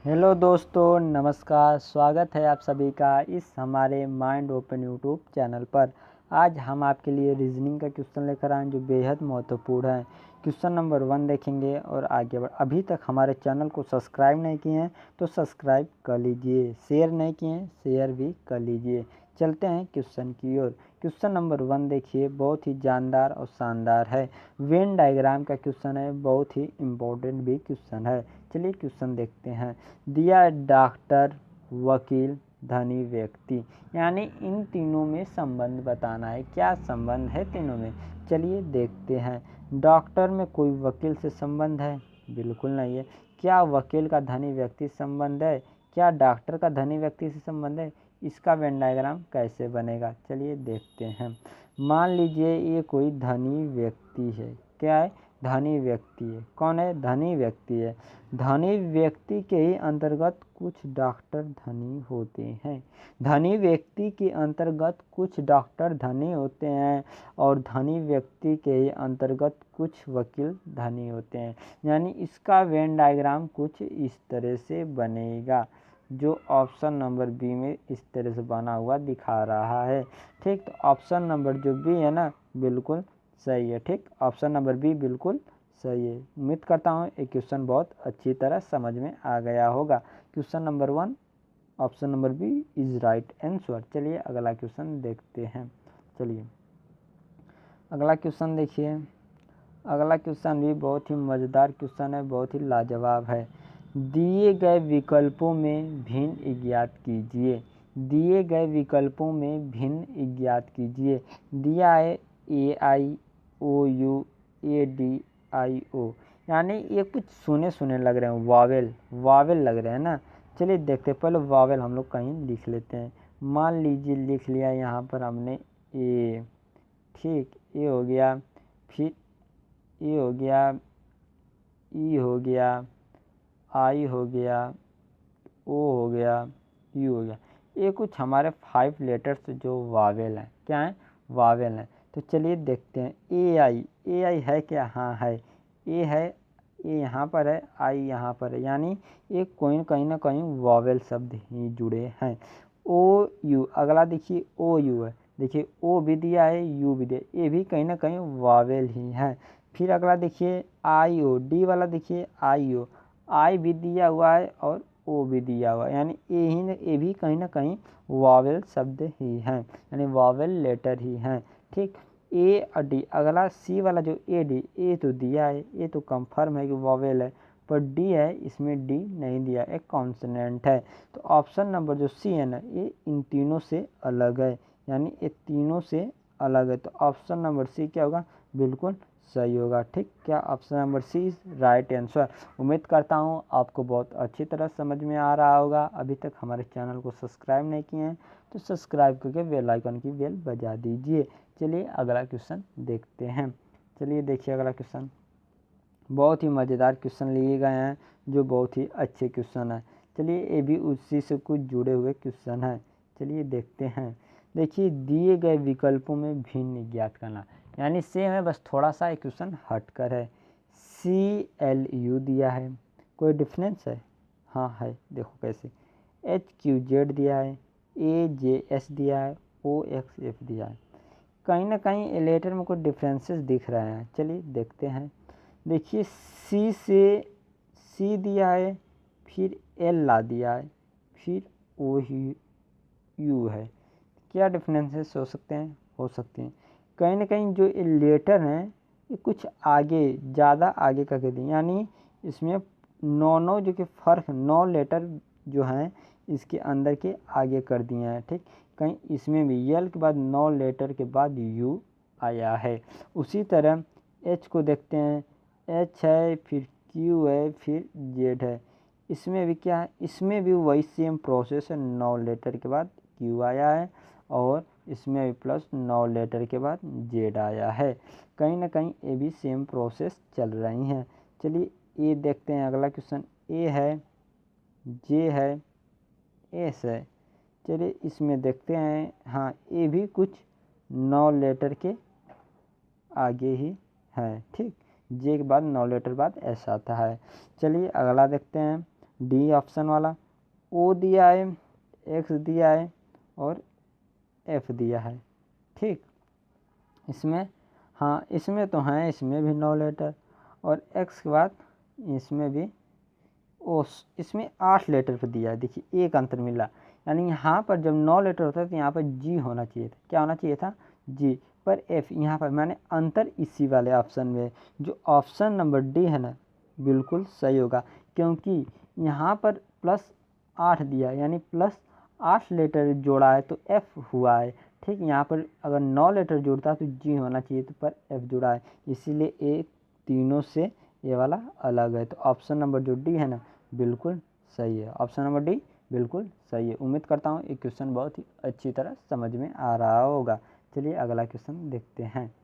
Hello दोस्तों, नमस्कार। स्वागत है आप सभी का इस हमारे माइंड ओपन यूट्यूब चैनल पर। आज हम आपके लिए रीजनिंग का क्वेश्चन लेकर आए हैं जो बेहद महत्वपूर्ण है। क्वेश्चन नंबर 1 देखेंगे और आगे अभी तक हमारे चैनल को सब्सक्राइब नहीं किए हैं तो सब्सक्राइब कर लीजिए, शेयर नहीं किए हैं शेयर भी कर लीजिए। चलते हैं क्वेश्चन की ओर। क्वेश्चन नंबर 1 देखिए, बहुत ही जानदार और शानदार है। वेन डायग्राम का क्वेश्चन है, बहुत ही इम्पोर्टेंट भी क्वेश्चन है। चलिए क्वेश्चन देखते हैं। दिया डॉक्टर, वकील, धनी व्यक्ति, यानी इन तीनों में संबंध बताना है। क्या संबंध है तीनों में, चलिए देखते हैं। डॉक्टर में कोई वकील से संबंध है? बिल्कुल नहीं है। क्या वकील का धनी व्यक्ति से संबंध है? क्या डॉक्टर का धनी व्यक्ति से संबंध है? इसका वेन डायग्राम कैसे बनेगा, चलिए देखते हैं। मान लीजिए ये कोई धनी व्यक्ति है। क्या है? धनी व्यक्ति है। कौन है? धनी व्यक्ति है। धनी व्यक्ति के ही अंतर्गत कुछ डॉक्टर धनी होते हैं। धनी व्यक्ति के अंतर्गत कुछ डॉक्टर धनी होते हैं और धनी व्यक्ति के ही अंतर्गत कुछ वकील धनी होते हैं। यानी इसका वेन डायग्राम कुछ इस तरह से बनेगा, जो ऑप्शन नंबर बी में इस तरह से बना हुआ दिखा रहा है। ठीक, तो ऑप्शन नंबर जो बी है ना, बिल्कुल सही है। ठीक, ऑप्शन नंबर बी बिल्कुल सही है। उम्मीद करता हूँ ये क्वेश्चन बहुत अच्छी तरह समझ में आ गया होगा। Question number 1 option number B is right answer. चलिए अगला क्वेश्चन देखते हैं। चलिए अगला क्वेश्चन देखिए। अगला क्वेश्चन भी बहुत ही मज़ेदार क्वेश्चन है, बहुत ही लाजवाब है। दिए गए विकल्पों में भिन्न ज्ञात कीजिए। दिए गए विकल्पों में भिन्न ज्ञात कीजिए। दिया है AIOU ADIO, यानी ये कुछ सुने सुने लग रहे हैं, वावेल वावेल लग रहे हैं ना। चलिए देखते हैं, पहले वावेल हम लोग कहीं लिख लेते हैं। मान लीजिए लिख लिया यहाँ पर हमने ए। ठीक, ए हो गया, फिर ए हो गया, ई हो गया, आई हो गया, ओ हो गया, यू हो गया। ये कुछ हमारे 5 लेटर्स जो वावेल हैं। क्या हैं? वावेल हैं। तो चलिए देखते हैं। ए आई है क्या? हाँ है। ए है, ए यहाँ पर है, आई यहाँ पर है, यानी ये कोई कहीं ना कहीं वावेल शब्द ही जुड़े हैं। ओ यू, अगला देखिए ओ यू है। देखिए ओ भी दिया है, यू भी दिया, ये भी कहीं ना कहीं वावेल ही है। फिर अगला देखिए आई ओ, डी वाला देखिए आई ओ, आई भी दिया हुआ है और ओ भी दिया हुआ है, यानी ये भी कहीं ना कहीं वावेल शब्द ही हैं, यानी वावेल लेटर ही हैं। ठीक, ए और डी। अगला सी वाला जो ए डी, ए तो दिया है, ये तो कंफर्म है कि वावेल है, पर डी है, इसमें डी नहीं दिया, एक कॉन्सोनेंट है। तो ऑप्शन नंबर जो सी है ना, ये इन तीनों से अलग है, यानी ये तीनों से अलग है। तो ऑप्शन नंबर सी क्या होगा? बिल्कुल सही होगा। ठीक, क्या option number C is right answer. उम्मीद करता हूँ आपको बहुत अच्छी तरह समझ में आ रहा होगा। अभी तक हमारे चैनल को सब्सक्राइब नहीं किए हैं तो सब्सक्राइब करके बेल आइकन की बेल बजा दीजिए। चलिए अगला क्वेश्चन देखते हैं। चलिए देखिए अगला क्वेश्चन, बहुत ही मज़ेदार क्वेश्चन लिए गए हैं जो बहुत ही अच्छे क्वेश्चन है। चलिए ये भी उसी से कुछ जुड़े हुए क्वेश्चन है। चलिए देखते हैं। देखिए दिए गए विकल्पों में भिन्न ज्ञात करना, यानी सेम है, बस थोड़ा सा एक क्वेश्चन हट कर है। CLU दिया है, कोई डिफरेंस है? हाँ है, देखो कैसे। HQZ दिया है, AJS दिया है, OXF दिया है। कहीं ना कहीं लेटर में कुछ डिफरेंसेस दिख रहे हैं। चलिए देखते हैं। देखिए सी से सी दिया है, फिर एल ला दिया है, फिर ओ यू है। क्या डिफरेंसेस हो सकते हैं? हो सकते हैं कहीं ना कहीं जो ये लेटर हैं ये कुछ आगे, ज़्यादा आगे करके दिए, यानी इसमें नौ जो कि फ़र्क 9 लेटर जो हैं इसके अंदर के आगे कर दिए हैं। ठीक, कहीं इसमें भी यल के बाद 9 लेटर के बाद यू आया है। उसी तरह एच को देखते हैं, एच है, फिर क्यू है, फिर जेड है। इसमें भी क्या है? इसमें भी वही सेम प्रोसेस है, 9 लेटर के बाद क्यू आया है और इसमें भी प्लस 9 लेटर के बाद जेड आया है। कहीं ना कहीं ये भी सेम प्रोसेस चल रही हैं। चलिए ये देखते हैं अगला क्वेश्चन। ए है, जे है, एस है। चलिए इसमें देखते हैं। हाँ, ये भी कुछ 9 लेटर के आगे ही है। ठीक, जे के बाद 9 लेटर बाद एस आता है। चलिए अगला देखते हैं। डी ऑप्शन वाला, ओ दिया है, एक्स दिया है और एफ दिया है। ठीक, इसमें हाँ इसमें तो हैं, इसमें भी 9 लेटर और एक्स के बाद इसमें भी इसमें 8 लेटर पर दिया है। देखिए एक अंतर मिला, यानी यहाँ पर जब 9 लेटर होता है तो यहाँ पर जी होना चाहिए था। क्या होना चाहिए था? जी। पर एफ यहाँ पर मैंने अंतर इसी वाले ऑप्शन में, जो ऑप्शन नंबर डी है ना बिल्कुल सही होगा, क्योंकि यहाँ पर +8 दिया है, यानी +8 लेटर जोड़ा है तो एफ हुआ है। ठीक, यहाँ पर अगर 9 लेटर जोड़ता तो जी होना चाहिए, तो पर एफ जुड़ा है, इसीलिए एक तीनों से ये वाला अलग है। तो ऑप्शन नंबर जो डी है ना बिल्कुल सही है, ऑप्शन नंबर डी बिल्कुल सही है। उम्मीद करता हूँ ये क्वेश्चन बहुत ही अच्छी तरह समझ में आ रहा होगा। चलिए अगला क्वेश्चन देखते हैं।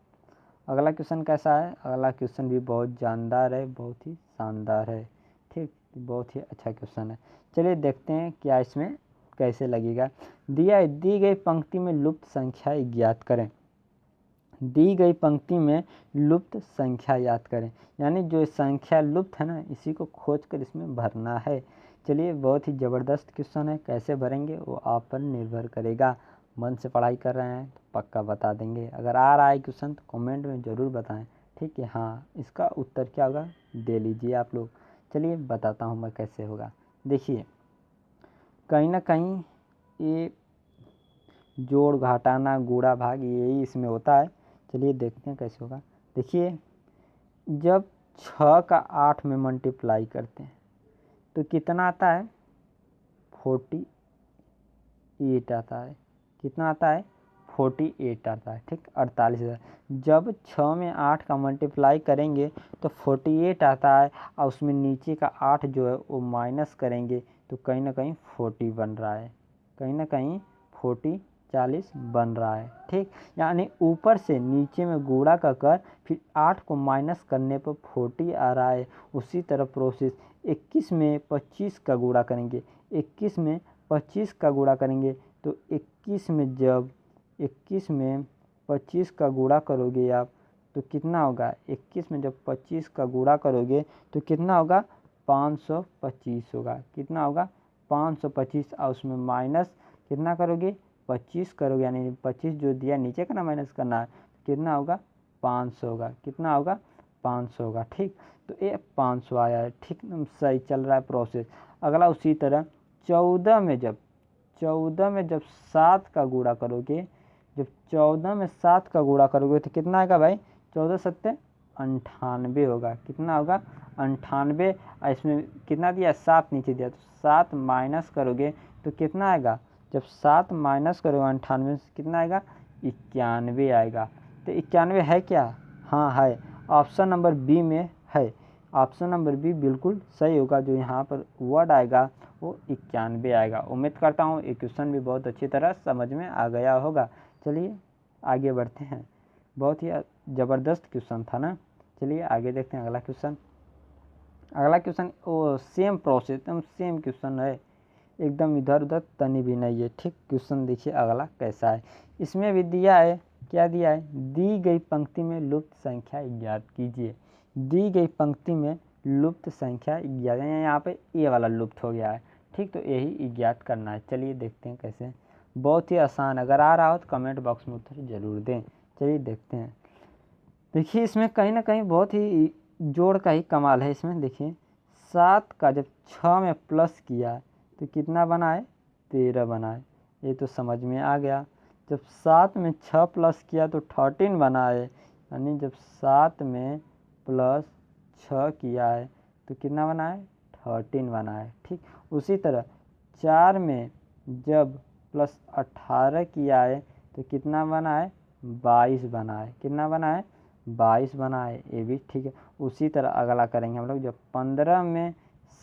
अगला क्वेश्चन कैसा है? अगला क्वेश्चन भी बहुत जानदार है, बहुत ही शानदार है। ठीक, बहुत ही अच्छा क्वेश्चन है। चलिए देखते हैं क्या इसमें कैसे लगेगा। दी गई पंक्ति में लुप्त संख्या ज्ञात करें। दी गई पंक्ति में लुप्त संख्या याद करें, यानी जो संख्या लुप्त है ना इसी को खोजकर इसमें भरना है। चलिए बहुत ही ज़बरदस्त क्वेश्चन है, कैसे भरेंगे वो आप पर निर्भर करेगा। मन से पढ़ाई कर रहे हैं तो पक्का बता देंगे। अगर आ रहा है क्वेश्चन तो कमेंट में ज़रूर बताएं। ठीक है, हाँ इसका उत्तर क्या होगा दे लीजिए आप लोग। चलिए बताता हूँ मैं कैसे होगा। देखिए कहीं ना कहीं ये जोड़ घटाना गुणा भाग यही इसमें होता है। चलिए देखते हैं कैसे होगा। देखिए जब 6 का 8 में मल्टीप्लाई करते हैं तो कितना आता है? 48 आता है। कितना आता है? 48 आता है। ठीक, 48,000। जब 6 में 8 का मल्टीप्लाई करेंगे तो 48 आता है, और उसमें नीचे का 8 जो है वो माइनस करेंगे तो कहीं ना कहीं 40 बन रहा है, कहीं ना कहीं 40 बन रहा है। ठीक, यानी ऊपर से नीचे में गुणा का कर फिर 8 को माइनस करने पर 40 आ रहा है। उसी तरह प्रोसेस 21 में 25 का गुणा करेंगे, 21 में 25 का गुणा करेंगे तो 21 में जब 21 में 25 का गुणा करोगे आप तो कितना होगा? 21 में जब 25 का गुणा करोगे तो कितना होगा? 525 होगा। कितना होगा? 525, और उसमें माइनस कितना करोगे? 25 करोगे, यानी 25 जो दिया नीचे का ना माइनस करना है, कितना होगा? 500 होगा। कितना होगा? 500 होगा। ठीक, तो ये 500 आया है। ठीक, सही चल रहा है प्रोसेस। अगला उसी तरह 14 में जब 7 का गुणा करोगे, जब 14 में 7 का गुणा करोगे तो कितना आएगा भाई? 14 सत्ते 98 होगा। कितना होगा? 98। इसमें कितना दिया? 7 नीचे दिया, तो 7 माइनस करोगे तो कितना आएगा? जब 7 माइनस करोगे 98 से कितना आएगा? 91 आएगा। तो 91 है क्या? हाँ है, ऑप्शन नंबर बी में है। ऑप्शन नंबर बी बिल्कुल सही होगा, जो यहाँ पर वर्ड आएगा वो 91 आएगा। उम्मीद करता हूँ ये क्वेश्चन भी बहुत अच्छी तरह समझ में आ गया होगा। चलिए आगे बढ़ते हैं, बहुत ही ज़बरदस्त क्वेश्चन था ना। चलिए आगे देखते हैं अगला क्वेश्चन। अगला क्वेश्चन वो सेम प्रोसेस, एकदम सेम क्वेश्चन है, एकदम इधर उधर तनी भी नहीं है। ठीक, क्वेश्चन देखिए अगला कैसा है। इसमें भी दिया है, क्या दिया है? दी गई पंक्ति में लुप्त संख्या ज्ञात कीजिए। दी गई पंक्ति में लुप्त संख्या ज्ञात, यहाँ पे ये वाला लुप्त हो गया है। ठीक, तो यही ज्ञात करना है। चलिए देखते हैं कैसे। बहुत ही आसान, अगर आ रहा हो तो कमेंट बॉक्स में उत्तर ज़रूर दें। चलिए देखते हैं। देखिए इसमें कहीं ना कहीं बहुत ही जोड़ का ही कमाल है। इसमें देखिए 7 का जब 6 में प्लस किया तो कितना बना है? 13 बना है। ये तो समझ में आ गया। जब 7 में 6 प्लस किया तो 13 बना है, यानी जब 7 में प्लस 6 किया है तो कितना बना है? 13 बना है। ठीक, उसी तरह 4 में जब प्लस 18 किया है तो कितना बना है? 22 बना है। कितना बना है? 22 बना है। ये भी ठीक है। उसी तरह अगला करेंगे हम लोग, जब 15 में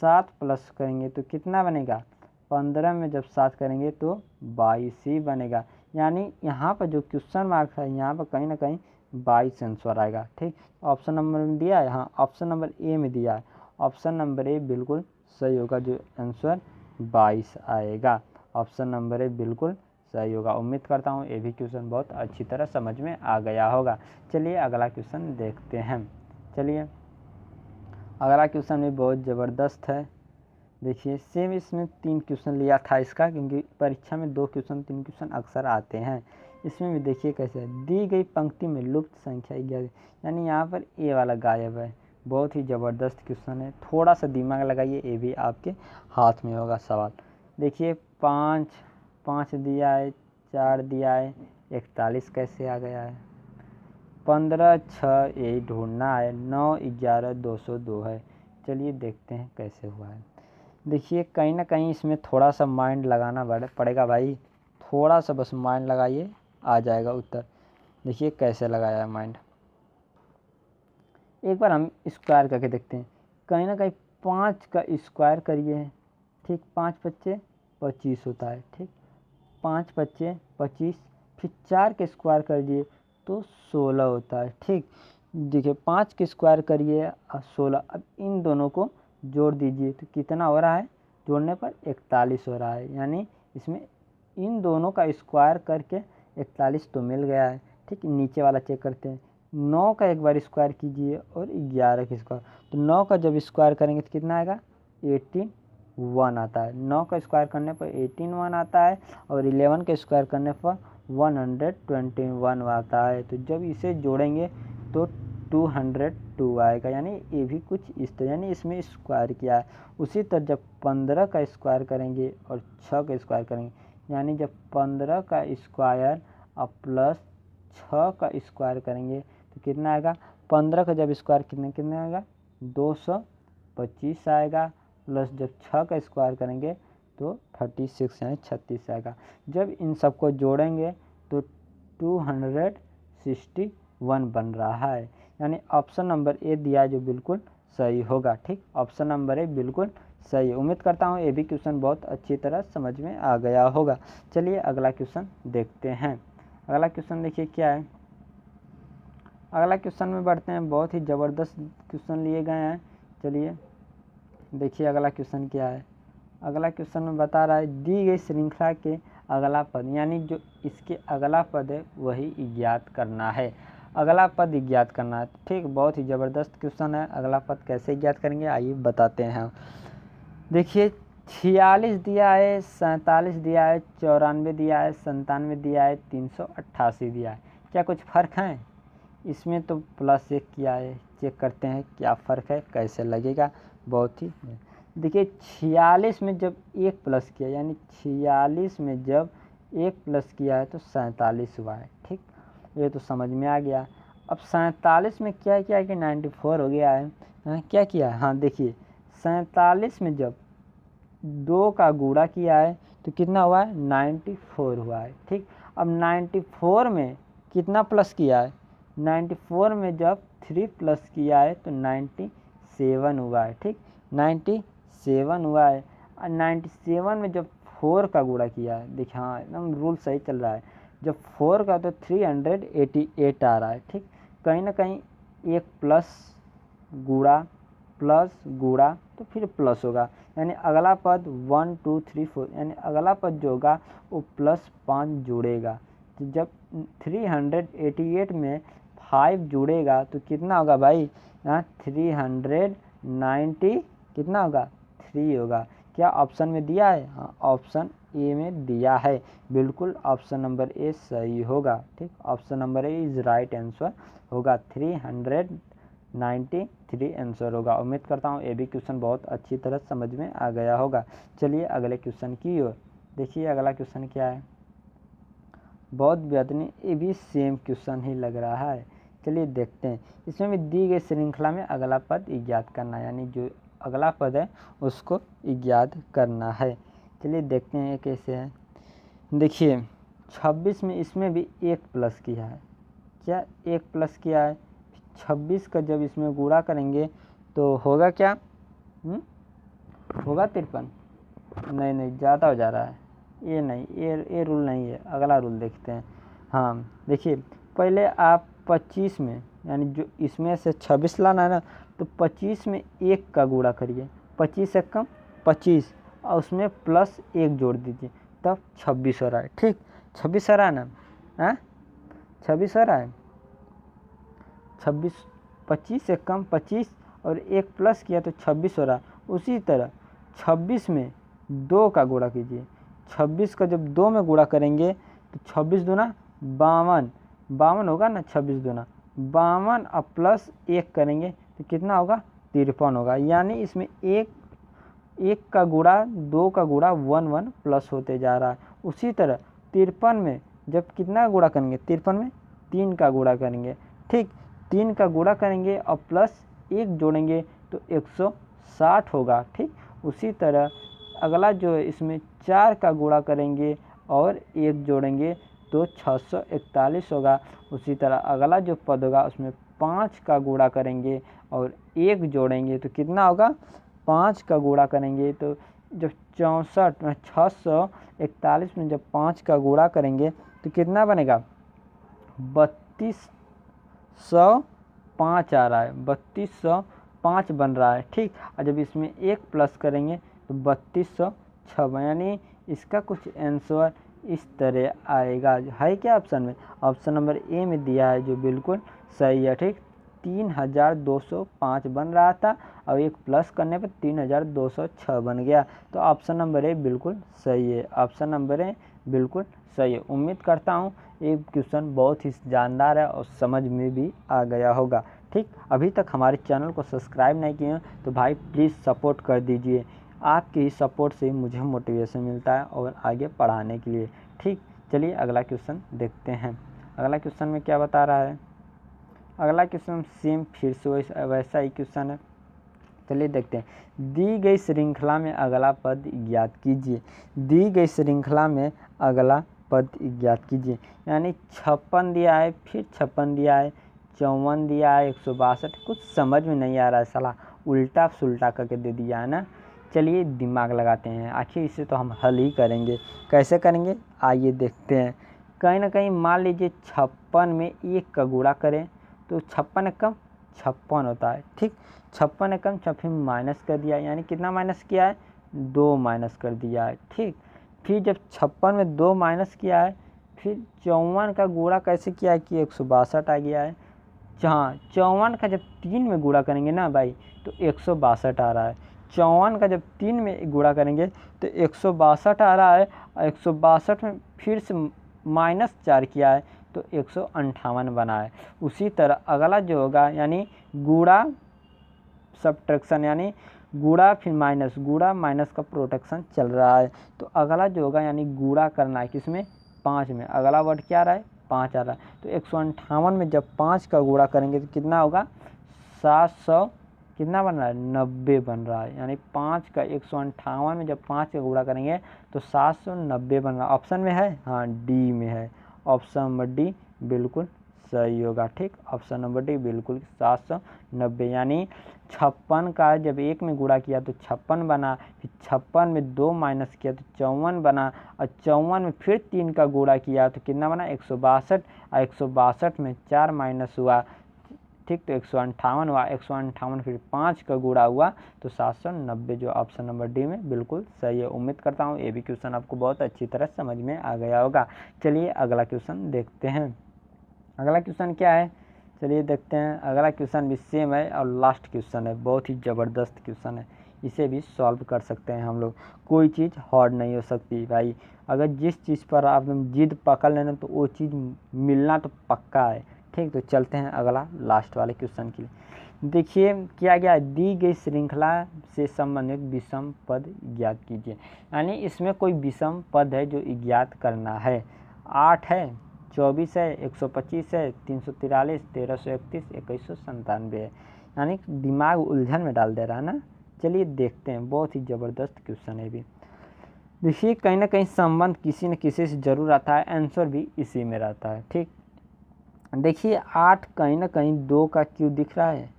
7 प्लस करेंगे तो कितना बनेगा? 15 में जब 7 करेंगे तो 22 ही बनेगा। यानी यहाँ पर जो क्वेश्चन मार्क है यहाँ पर कहीं ना कहीं 22 आंसर आएगा। ठीक, ऑप्शन नंबर में दिया है, हाँ ऑप्शन नंबर ए में दिया है। ऑप्शन नंबर ए बिल्कुल सही होगा, जो आंसर 22 आएगा। ऑप्शन नंबर ए बिल्कुल सही होगा। उम्मीद करता हूँ ये भी क्वेश्चन बहुत अच्छी तरह समझ में आ गया होगा। चलिए अगला क्वेश्चन देखते हैं। चलिए अगला क्वेश्चन भी बहुत ज़बरदस्त है। देखिए सेम इसमें 3 क्वेश्चन लिया था इसका, क्योंकि परीक्षा में 2 क्वेश्चन 3 क्वेश्चन अक्सर आते हैं। इसमें भी देखिए कैसे है, दी गई पंक्ति में लुप्त संख्या 11, यानी यहाँ पर ए वाला गायब है। बहुत ही ज़बरदस्त क्वेश्चन है, थोड़ा सा दिमाग लगाइए, ये भी आपके हाथ में होगा सवाल। देखिए 5 दिया है, 4 दिया है, 41 कैसे आ गया है, 15 6 यही ढूंढना है, 9 11 202 है। चलिए देखते हैं कैसे हुआ है। देखिए कहीं ना कहीं इसमें थोड़ा सा माइंड लगाना पड़ेगा भाई, थोड़ा सा बस माइंड लगाइए, आ जाएगा उत्तर। देखिए कैसे लगाया है माइंड, एक बार हम स्क्वायर करके देखते हैं। कहीं ना कहीं 5 का स्क्वायर करिए, ठीक, 5 पच्चे 25 होता है, ठीक, 5 पच्चे 25, फिर 4 के स्क्वायर कर दिए तो 16 होता है, ठीक। देखिए 5 के स्क्वायर करिए 16, अब इन दोनों को जोड़ दीजिए तो कितना हो रहा है, जोड़ने पर 41 हो रहा है, यानी इसमें इन दोनों का स्क्वायर करके 41 तो मिल गया है, ठीक। नीचे वाला चेक करते हैं, 9 का एक बार स्क्वायर कीजिए और 11 का स्क्वायर, तो 9 का जब स्क्वायर करेंगे तो कितना आएगा, 1 आता है। 9 का स्क्वायर करने पर 1 आता है और 11 का स्क्वायर करने पर 121 आता है। तो जब इसे जोड़ेंगे तो 202 आएगा, यानी ये भी कुछ इस तरह, यानी इसमें स्क्वायर किया है। उसी तरह जब 15 का स्क्वायर करेंगे और 6 का स्क्वायर करेंगे, यानी जब 15 का स्क्वायर और प्लस 6 का स्क्वायर करेंगे तो कितना आएगा, 15 का जब स्क्वायर कितने आएगा, 225 आएगा, प्लस जब 6 का स्क्वायर करेंगे तो 36 यानी 36 आएगा। जब इन सबको जोड़ेंगे तो 261 बन रहा है, यानी ऑप्शन नंबर ए दिया जो बिल्कुल सही होगा, ठीक। ऑप्शन नंबर ए बिल्कुल सही है। उम्मीद करता हूँ ये भी क्वेश्चन बहुत अच्छी तरह समझ में आ गया होगा। चलिए अगला क्वेश्चन देखते हैं। अगला क्वेश्चन देखिए क्या है, अगला क्वेश्चन में बढ़ते हैं, बहुत ही ज़बरदस्त क्वेश्चन लिए गए हैं। चलिए देखिए अगला क्वेश्चन क्या है। अगला क्वेश्चन में बता रहा है, दी गई श्रृंखला के अगला पद, यानी जो इसके अगला पद है वही ज्ञात करना है। अगला पद ज्ञात करना है, ठीक। बहुत ही ज़बरदस्त क्वेश्चन है। अगला पद कैसे ज्ञात करेंगे आइए बताते हैं। देखिए 46 दिया है, 47 दिया है, 94 दिया है, 97 दिया है, 388 दिया है। क्या कुछ फ़र्क है? इसमें तो प्लस 1 किया है, चेक करते हैं क्या फ़र्क है, कैसे लगेगा। बहुत ही देखिए 46 में जब 1 प्लस किया, यानी 46 में जब 1 प्लस किया है तो 47 हुआ है, ठीक। ये तो समझ में आ गया। अब 47 में क्या किया है कि 94 हो गया है। क्या किया है, हाँ देखिए 47 में जब 2 का गुणा किया है तो कितना हुआ है, 94 हुआ है, ठीक। अब 94 में कितना प्लस किया है, 94 में जब 3 प्लस किया है तो 97 हुआ है, ठीक। 97 हुआ है। और 97 में जब 4 का गुणा किया है, देखिए हाँ एकदम रूल सही चल रहा है, जब 4 का तो 388 आ रहा है, ठीक। कहीं ना कहीं एक प्लस गुणा तो फिर प्लस होगा, यानी अगला पद 1 2 3 4, यानी अगला पद जो होगा वो +5 जुड़ेगा। तो जब 388 में 5 जुड़ेगा तो कितना होगा भाई, यहाँ 390 कितना होगा, 3 होगा। क्या ऑप्शन में दिया है, हाँ ऑप्शन ए में दिया है, बिल्कुल ऑप्शन नंबर ए सही होगा, ठीक। Option number A is right answer होगा, 393 आंसर होगा। उम्मीद करता हूँ ये भी क्वेश्चन बहुत अच्छी तरह समझ में आ गया होगा। चलिए अगले क्वेश्चन की ओर देखिए। अगला क्वेश्चन क्या है, बहुत बेहतरीन, ये भी सेम क्वेश्चन ही लग रहा है। चलिए देखते हैं। इसमें भी दी गई श्रृंखला में अगला पद ज्ञात करना है, यानी जो अगला पद है उसको ज्ञात करना है। चलिए देखते हैं ये कैसे है। देखिए 26 में इसमें भी 1 प्लस किया है, क्या 1 प्लस किया है, 26 का जब इसमें गुणा करेंगे तो होगा क्या, होगा 53, नहीं ज़्यादा हो जा रहा है, ये नहीं, ये रूल नहीं है, अगला रूल देखते हैं। हाँ देखिए पहले आप 25 में, यानी जो इसमें से 26 लाना है ना, तो 25 में 1 का गुणा करिए, 25 एक कम 25 और उसमें +1 जोड़ दीजिए, तब 26 हो रहा है, ठीक। 26 हो रहा है ना, हाँ 26 हो रहा है, 26, 25 से कम 25 और 1 प्लस किया तो 26 हो रहा है। उसी तरह 26 में 2 का गुणा कीजिए, 26 का जब 2 में गुणा करेंगे तो 26 दूना 52, 52 होगा ना, 26 दूना 52 और प्लस 1 करेंगे तो कितना होगा 53 होगा। यानी इसमें एक का गुणा 2 का गुणा 1 1 प्लस होते जा रहा है। उसी तरह 53 में जब कितना गुणा करेंगे, 53 में 3 का गुणा करेंगे, ठीक, 3 का गुणा करेंगे और प्लस 1 जोड़ेंगे तो 160 होगा, ठीक। उसी तरह अगला जो है इसमें 4 का गुणा करेंगे और 1 जोड़ेंगे तो 641 होगा। उसी तरह अगला जो पद होगा उसमें 5 का गुणा करेंगे और 1 जोड़ेंगे तो कितना होगा, 5 का गुणा करेंगे तो जब 64 में 641 में जब 5 का गुणा करेंगे तो कितना बनेगा, 3205 आ रहा है, 3205 बन रहा है, ठीक। और जब इसमें 1 प्लस करेंगे तो 3206, यानी इसका कुछ आंसर इस तरह आएगा। है क्या ऑप्शन में, ऑप्शन नंबर ए में दिया है जो बिल्कुल सही है, ठीक। 3205 बन रहा था और 1 प्लस करने पर 3206 बन गया। तो ऑप्शन नंबर ए बिल्कुल सही है, ऑप्शन नंबर ए बिल्कुल सही है। उम्मीद करता हूँ ये क्वेश्चन बहुत ही जानदार है और समझ में भी आ गया होगा, ठीक। अभी तक हमारे चैनल को सब्सक्राइब नहीं किए तो भाई प्लीज़ सपोर्ट कर दीजिए, आपके ही सपोर्ट से मुझे मोटिवेशन मिलता है और आगे पढ़ाने के लिए, ठीक। चलिए अगला क्वेश्चन देखते हैं। अगला क्वेश्चन में क्या बता रहा है, अगला क्वेश्चन सेम फिर से वैसा ही क्वेश्चन है। चलिए देखते हैं। दी गई श्रृंखला में अगला पद ज्ञात कीजिए, दी गई श्रृंखला में अगला पद ज्ञात कीजिए। यानी 56 दिया है, फिर 56 दिया है, 54 दिया है, 162, कुछ समझ में नहीं आ रहा है, साला उल्टा सुल्टा करके दे दिया है ना। चलिए दिमाग लगाते हैं, आखिर इसे तो हम हल ही करेंगे। कैसे करेंगे आइए देखते हैं। कहीं ना कहीं मान लीजिए 56 में 1 का गुणा करें तो 56 कम 56 होता है, ठीक। 56 कम 56 माइनस कर दिया, यानी कितना माइनस किया है, 2 माइनस कर दिया है, ठीक। फिर जब 56 में 2 माइनस किया है, फिर 54 का गुणा कैसे किया है कि 162 आ गया है। हाँ, 54 का जब 3 में गुणा करेंगे ना भाई तो 162 आ रहा है। 54 का जब 3 में गुणा करेंगे तो 162 आ रहा है और 162 में फिर से -4 किया है तो 158 बना है। उसी तरह अगला जो होगा यानी गुणा सब्ट्रैक्शन, यानी गुणा फिर माइनस, गुणा माइनस का प्रोटेक्शन चल रहा है। तो अगला जो होगा यानी गुणा करना है किसमें, 5 में। अगला वर्ड क्या आ रहा है, 5 आ रहा है। तो 158 में जब 5 का गुणा करेंगे तो कितना होगा, 700 कितना बन रहा है, 90 बन रहा है। यानी 5 का 158 में जब 5 का गुणा करेंगे तो 790 बन रहा है। ऑप्शन में है, हाँ डी में है, ऑप्शन नंबर डी बिल्कुल सही होगा, ठीक। ऑप्शन नंबर डी बिल्कुल 790, यानी 56 का जब 1 में गुणा किया तो 56 बना, फिर 56 में 2 माइनस किया तो 54 बना, और 54 में फिर 3 का गुणा किया तो कितना बना, 162, और 162 में 4 माइनस हुआ, ठीक। तो 158 हुआ, 158 फिर 5 का गुणा हुआ तो 790, जो ऑप्शन नंबर डी में बिल्कुल सही है। उम्मीद करता हूँ ये भी क्वेश्चन आपको बहुत अच्छी तरह समझ में आ गया होगा। चलिए अगला क्वेश्चन देखते हैं। अगला क्वेश्चन क्या है, चलिए देखते हैं। अगला क्वेश्चन भी सेम है और लास्ट क्वेश्चन है, बहुत ही ज़बरदस्त क्वेश्चन है, इसे भी सॉल्व कर सकते हैं हम लोग। कोई चीज़ हार्ड नहीं हो सकती भाई, अगर जिस चीज़ पर आप जिद पकड़ लेना तो वो चीज़ मिलना तो पक्का है, ठीक। तो चलते हैं अगला लास्ट वाले क्वेश्चन के लिए। देखिए क्या गया, दी गई श्रृंखला से संबंधित विषम पद ज्ञात कीजिए। यानी इसमें कोई विषम पद है जो ज्ञात करना है। 8 है, 24 है, 125 है, 343, 1331, 2197 है। यानी दिमाग उलझन में डाल दे रहा है ना। चलिए देखते हैं, बहुत ही ज़बरदस्त क्वेश्चन है भी। देखिए कहीं ना कहीं संबंध किसी न किसी से ज़रूर आता है, आंसर भी इसी में रहता है, ठीक। देखिए 8 कहीं ना कहीं 2 का क्यों दिख रहा है,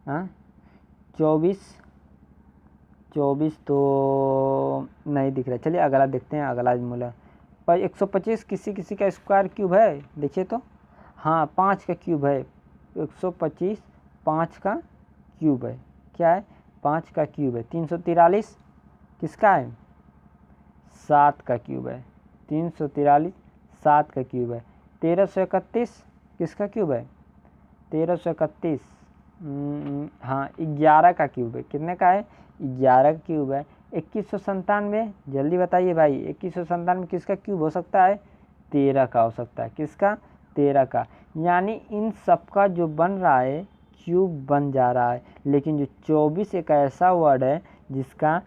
हाँ। 24 तो नहीं दिख रहा। चलिए अगला देखते हैं, अगला मूल्य पर 125 किसी किसी का स्क्वायर क्यूब है, देखिए तो, हाँ 5 का क्यूब है। 125 5 का क्यूब है, क्या है, 5 का क्यूब है। 343 किसका है, 7 का क्यूब है। 343 7 का क्यूब है। 1331 किसका क्यूब है, 1331 हाँ 11 का क्यूब है। कितने का है, 11 का क्यूब है। 2197, जल्दी बताइए भाई, 2197 किसका क्यूब हो सकता है? 13 का हो सकता है। किसका? 13 का। यानी इन सब का जो बन रहा है क्यूब बन जा रहा है, लेकिन जो 24 एक ऐसा वर्ड है जिसका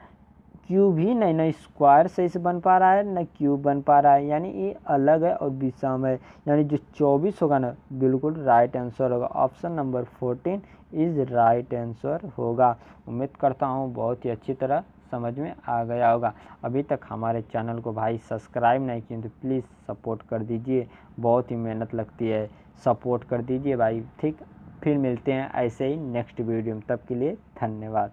क्यूब ही नहीं, ना स्क्वायर सही से बन पा रहा है ना क्यूब बन पा रहा है, यानी ये अलग है और विषम है। यानी जो 24 होगा ना, बिल्कुल राइट आंसर होगा। Option number 14 is right answer होगा। उम्मीद करता हूँ बहुत ही अच्छी तरह समझ में आ गया होगा। अभी तक हमारे चैनल को भाई सब्सक्राइब नहीं किए तो प्लीज़ सपोर्ट कर दीजिए, बहुत ही मेहनत लगती है, सपोर्ट कर दीजिए भाई। ठीक, फिर मिलते हैं ऐसे ही नेक्स्ट वीडियो में, तब के लिए धन्यवाद।